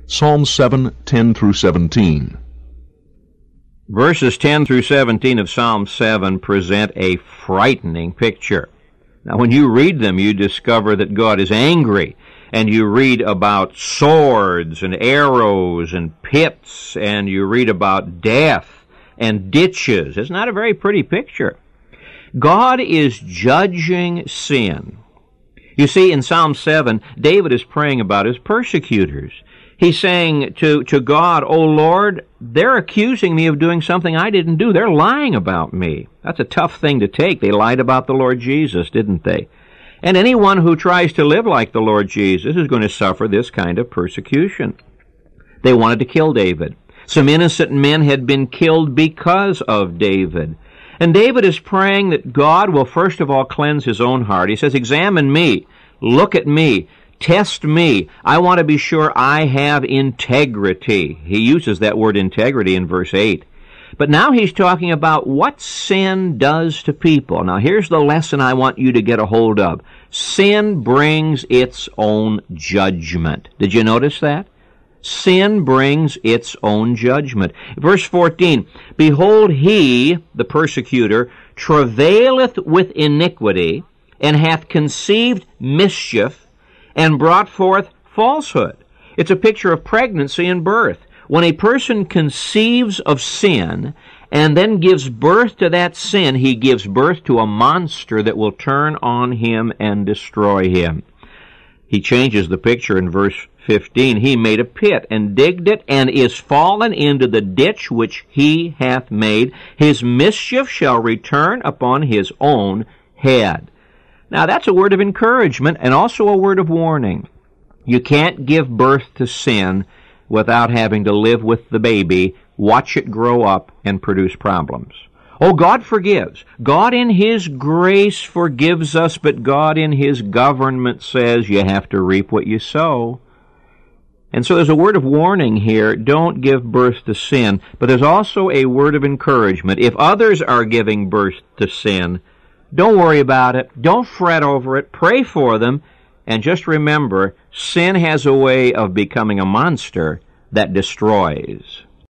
Psalm 7, 10 through 17. Verses 10 through 17 of Psalm 7 present a frightening picture. Now, when you read them, you discover that God is angry, and you read about swords and arrows and pits, and you read about death and ditches. It's not a very pretty picture. God is judging sin. You see, in Psalm 7, David is praying about his persecutors. He's saying to God, "O Lord, they're accusing me of doing something I didn't do. They're lying about me." That's a tough thing to take. They lied about the Lord Jesus, didn't they? And anyone who tries to live like the Lord Jesus is going to suffer this kind of persecution. They wanted to kill David. Some innocent men had been killed because of David. And David is praying that God will first of all cleanse his own heart. He says, "Examine me, look at me, test me. I want to be sure I have integrity." He uses that word integrity in verse 8. But now he's talking about what sin does to people. Now here's the lesson I want you to get a hold of. Sin brings its own judgment. Did you notice that? Sin brings its own judgment. Verse 14, "Behold, he," the persecutor, "travaileth with iniquity, and hath conceived mischief, and brought forth falsehood." It's a picture of pregnancy and birth. When a person conceives of sin and then gives birth to that sin, he gives birth to a monster that will turn on him and destroy him. He changes the picture in verse 15. "He made a pit and digged it, and is fallen into the ditch which he hath made. His mischief shall return upon his own head." Now that's a word of encouragement and also a word of warning. You can't give birth to sin without having to live with the baby, watch it grow up, and produce problems. Oh, God forgives. God in His grace forgives us, but God in His government says you have to reap what you sow. And so there's a word of warning here. Don't give birth to sin. But there's also a word of encouragement. If others are giving birth to sin, don't worry about it. Don't fret over it. Pray for them. And just remember, sin has a way of becoming a monster that destroys.